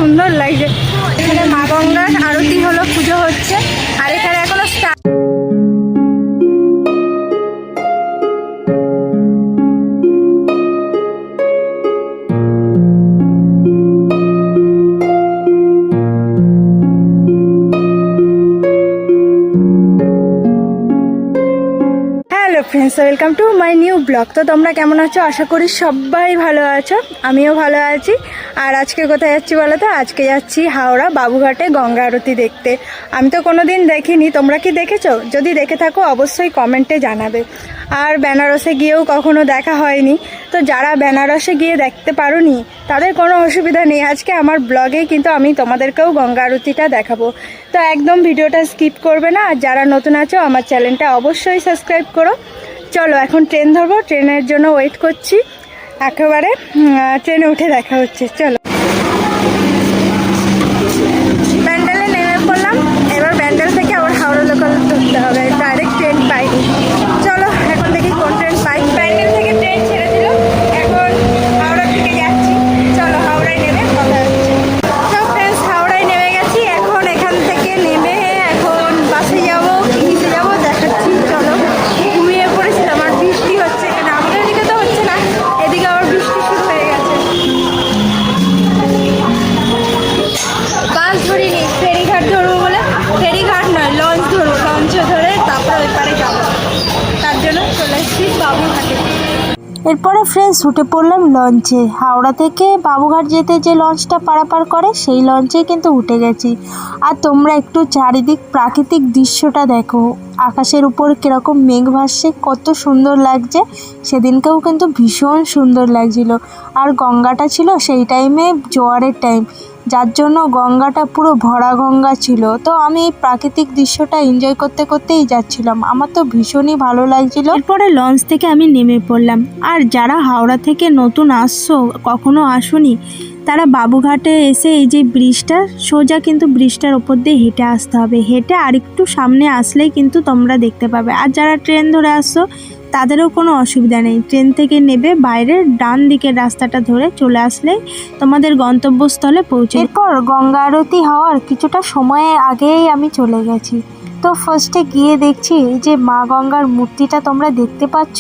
সুন্দর লাগছে। এখানে মা গঙ্গার আরতি হলো, পুজো হচ্ছে, আর এখানে এখনো start. Friends, welcome to my new blog. তো তোমরা কেমন আছো? আশা করি সবাই ভালো আছো, আমিও ভালো আছি। আর আজকে কোথায় যাচ্ছি বলো তো? আজকে যাচ্ছি হাওড়া বাবুঘাটে গঙ্গা আরতি দেখতে। আমি তো কোনো দিন দেখিনি, তোমরা কি দেখেছো? যদি দেখে থাকো অবশ্যই কমেন্টে জানাবে। আর বেনারসে গিয়েও কখনো দেখা হয়নি, তো যারা বেনারসে গিয়ে দেখতে পারোনি তাদের কোনো অসুবিধা নেই। আজকে আমার ব্লগে কিন্তু আমি তোমাদেরকেও গঙ্গা আরতিটা দেখাবো, তো একদম ভিডিওটা স্কিপ করবে না। আর যারা নতুন আছো আমার চ্যানেলটা অবশ্যই সাবস্ক্রাইব করো। চলো এখন ট্রেন ধরবো, ট্রেনের জন্য ওয়েট করছি। একেবারে ট্রেনে উঠে দেখা হচ্ছে। চলো, ব্যান্ডেলে নেমে পড়লাম। এবার ব্যান্ডেল থেকে আবার হাওড়া লোকাল ধরতে হবে, ডাইরেক্ট ট্রেন পাইনি। চলো এখন দেখি কোন ট্রেন পাই। ব্যান্ডেল থেকে ট্রেন ছেড়ে দিল, এখন হাওড়ার দিকে যাচ্ছি। চলো হাওড়ায় নেমে কথা হচ্ছে। সব ফ্রেন্ডস হাওড়ায় নেমে গেছি। এখন এখান থেকে নেমে এখন বাসে যাবো, কিসে যাবো দেখাচ্ছি। চলো, ঘুমিয়ে পড়েছিলাম আর বৃষ্টি হচ্ছে এখানে। আমাদের দিকে তো হচ্ছে না, এদিকে আবার বৃষ্টি শুরু হয়ে গেছে। বাস ধরিনি, ফেরিঘাট ধরবো বলে। ফেরিঘাট নয়, লঞ্চ ধরবো। লঞ্চ ধরে তারপরে ওই পারে যাবো, তার জন্য চলে এসেছি বাবুঘাটে। এরপরে ফ্রেন্ডস উঠে পড়লাম লঞ্চে। হাওড়া থেকে বাবুঘাট যেতে যে লঞ্চটা পারাপার করে সেই লঞ্চে কিন্তু উঠে গেছি। আর তোমরা একটু চারিদিক প্রাকৃতিক দৃশ্যটা দেখো, আকাশের উপর কীরকম মেঘ ভাসছে, কত সুন্দর লাগছে। সেদিনকেও কিন্তু ভীষণ সুন্দর লাগছিল। আর গঙ্গাটা ছিল সেই টাইমে জোয়ারের টাইম, যার জন্য গঙ্গাটা পুরো ভরা গঙ্গা ছিল। তো আমি এই প্রাকৃতিক দৃশ্যটা এনজয় করতে করতেই যাচ্ছিলাম, আমার তো ভীষণই ভালো লাগছিল। এরপরে লঞ্চ থেকে আমি নেমে পড়লাম। আর যারা হাওড়া থেকে নতুন আসছো, কখনো আসোনি, তারা বাবুঘাটে এসে এই যে ব্রিজটা, সোজা কিন্তু ব্রিজটার ওপর দিয়ে হেঁটে আসতে হবে। হেঁটে আরেকটু সামনে আসলেই কিন্তু তোমরা দেখতে পাবে। আর যারা ট্রেন ধরে আসছো তাদেরও কোনো অসুবিধা নেই, ট্রেন থেকে নেবে বাইরের ডান দিকের রাস্তাটা ধরে চলে আসলেই তোমাদের গন্তব্যস্থলে পৌঁছে। এরপর গঙ্গা আরতি হওয়ার কিছুটা সময় আগেই আমি চলে গেছি। তো ফার্স্টে গিয়ে দেখছি এই যে মা গঙ্গার মূর্তিটা তোমরা দেখতে পাচ্ছ,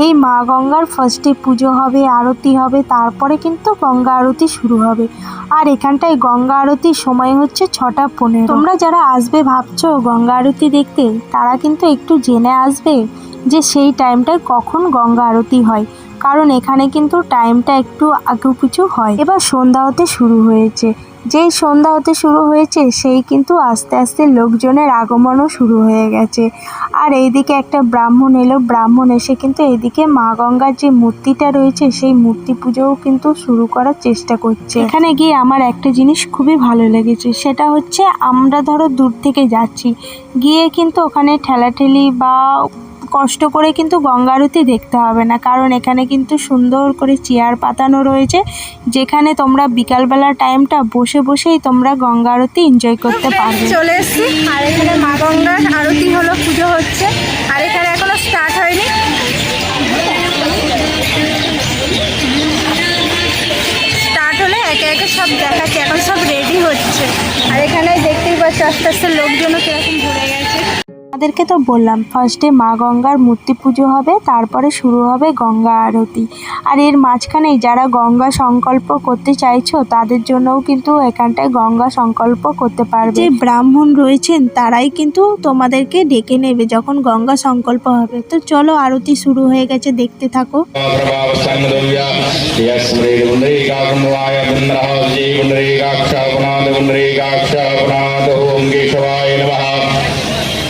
এই মা গঙ্গার ফার্স্টে পুজো হবে, আরতি হবে, তারপরে কিন্তু গঙ্গা আরতি শুরু হবে। আর এখানটায় গঙ্গা আরতির সময় হচ্ছে 6:15। তোমরা যারা আসবে ভাবছো গঙ্গা আরতি দেখতে, তারা কিন্তু একটু জেনে আসবে যে সেই টাইমটায় কখন গঙ্গা আরতি হয়, কারণ এখানে কিন্তু টাইমটা একটু আগু পিছু হয়। এবার সন্ধ্যা হতে শুরু হয়েছে, যেই সন্ধ্যা হতে শুরু হয়েছে সেই কিন্তু আস্তে আস্তে লোকজনের আগমনও শুরু হয়ে গেছে। আর এইদিকে একটা ব্রাহ্মণ এলো, ব্রাহ্মণ এসে কিন্তু এইদিকে মা গঙ্গার যে মূর্তিটা রয়েছে সেই মূর্তি পুজোও কিন্তু শুরু করার চেষ্টা করছে। এখানে গিয়ে আমার একটা জিনিস খুবই ভালো লেগেছে, সেটা হচ্ছে আমরা ধরো দূর থেকে যাচ্ছি, গিয়ে কিন্তু ওখানে ঠেলাঠেলি বা কষ্ট করে কিন্তু গঙ্গা আরতি দেখতে হবে না, কারণ এখানে কিন্তু সুন্দর করে চেয়ার পাতানো রয়েছে, যেখানে তোমরা বিকালবেলা টাইমটা বসে বসেই তোমরা গঙ্গা আরতি এনজয় করতে পারবে। চলে এসছি, আর এখানে মা গঙ্গার আরতি হলো, পুজো হচ্ছে, আর এখানে এখনো স্টার্ট হয়নি। স্টার্ট হলে একে একে সব দেখাচ্ছে, এখন সব রেডি হচ্ছে। আর এখানে দেখতেই পাচ্ছ আস্তে আস্তে লোকজনও কিরকম ভরে গেছে। আমাদেরকে তো বললাম ফার্স্টে মা গঙ্গার মূর্তি পুজো হবে, তারপরে শুরু হবে গঙ্গা আরতি। আর এর মাঝখানেই যারা গঙ্গা সংকল্প করতে চাইছো তাদের জন্যও কিন্তু এখানটায় গঙ্গা সংকল্প করতে পারবে। যে ব্রাহ্মণ রয়েছেন তারাই কিন্তু তোমাদেরকে ডেকে নেবে যখন গঙ্গা সংকল্প হবে। তো চলো, আরতি শুরু হয়ে গেছে, দেখতে থাকো।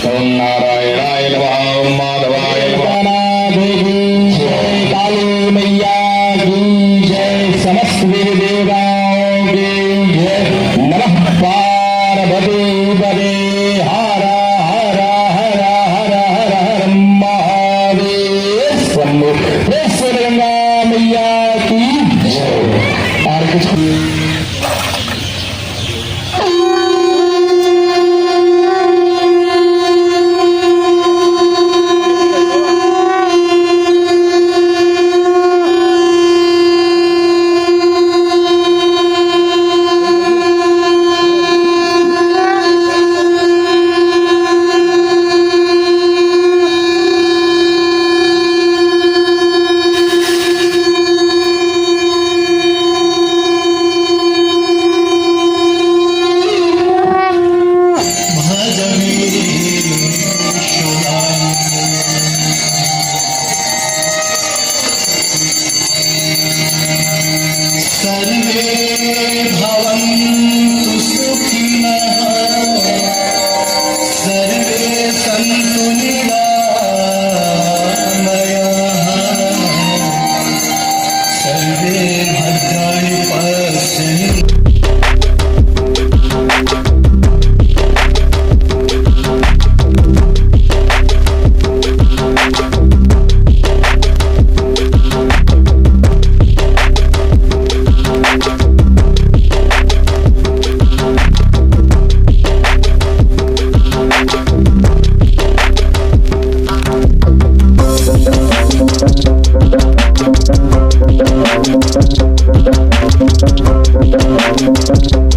ओम नारायणाय नमः ओम माधवाय नमः जय काली मैया की जय समस्त देवी देवताओं की जय नमः पार्वती पदे हर हर हर हर हर हर महादेव शंभो गंगा मैया की जय। और कुछ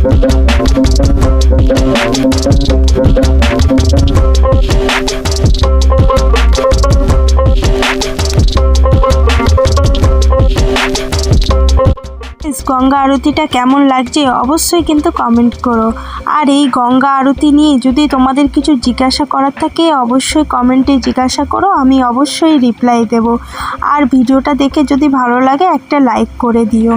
গঙ্গা আরতিটা কেমন লাগছে অবশ্যই কিন্তু কমেন্ট করো। আর এই গঙ্গা আরতি নিয়ে যদি তোমাদের কিছু জিজ্ঞাসা করার থাকে অবশ্যই কমেন্টে জিজ্ঞাসা করো, আমি অবশ্যই রিপ্লাই দেব। আর ভিডিওটা দেখে যদি ভালো লাগে একটা লাইক করে দিও।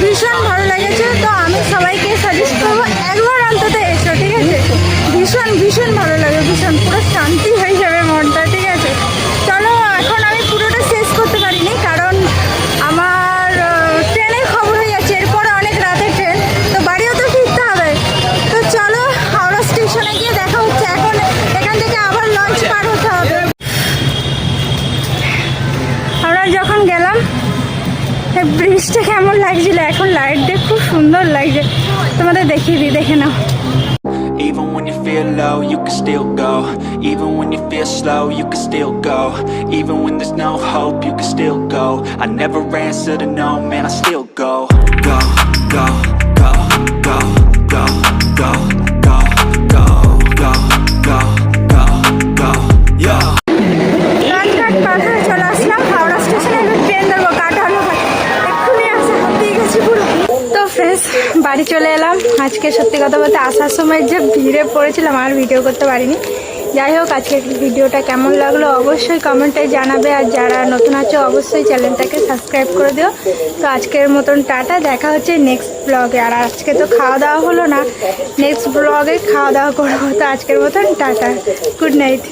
ভীষণ ভালো লেগেছে। তো আমি সবাইকে সাজেস্ট করবো একবার অন্তত এসো, ঠিক আছে? ভীষণ ভীষণ ভালো লাগে, ভীষণ পুরো শান্তি হয়ে যাবে মনটা, ঠিক আছে? চলো, এখন আমি পুরোটা শেষ করতে পারিনি কারণ আমার ট্রেনের খবর হয়ে যাচ্ছে, এরপরে অনেক রাতের ট্রেন, তো বাড়িও তো ফিরতে হবে। তো চলো হাওড়া স্টেশনে গিয়ে দেখা হচ্ছে। এখন এখান থেকে আবার লঞ্চ পার হতে হবে। আমরা যখন গেলাম ব্রিজটা কেমন লাগছিল, এখন লাইট দিয়ে খুব সুন্দর লাগছে, তোমাদের দেখিয়ে দিই, দেখে নাও। Even when you feel low, you can still go. Even when you feel slow, you can still go. Even when there's no hope, you can still go. I never answer to no, man, I still go. Go, go, go, go, go, go, go, go, go, go, go, go, yo. Rajghat পার হয়ে চলে আসলাম হাওড়া স্টেশনে, এখন train ধরবো কাটানো, এক্ষুনি আসে হাঁপিয়ে গেছি পুরো। তো ফ্রেন্ডস বাড়ি চলে এলাম। আজকে সত্যি কথা বলতে আসার সময় যে ভিড়ে পড়েছিলাম আর ভিডিও করতে পারিনি। যাই হোক, আজকে ভিডিওটা কেমন লাগলো অবশ্যই কমেন্টে জানাবে, আর যারা নতুন আছো অবশ্যই চ্যানেলটাকে সাবস্ক্রাইব করে দিও। তো আজকের মতন টাটা, দেখা হচ্ছে নেক্সট ব্লগে। আর আজকে তো খাওয়া দাওয়া হলো না, নেক্সট ব্লগে খাওয়া দাওয়া করবো। তো আজকের মতন টাটা, গুড নাইট।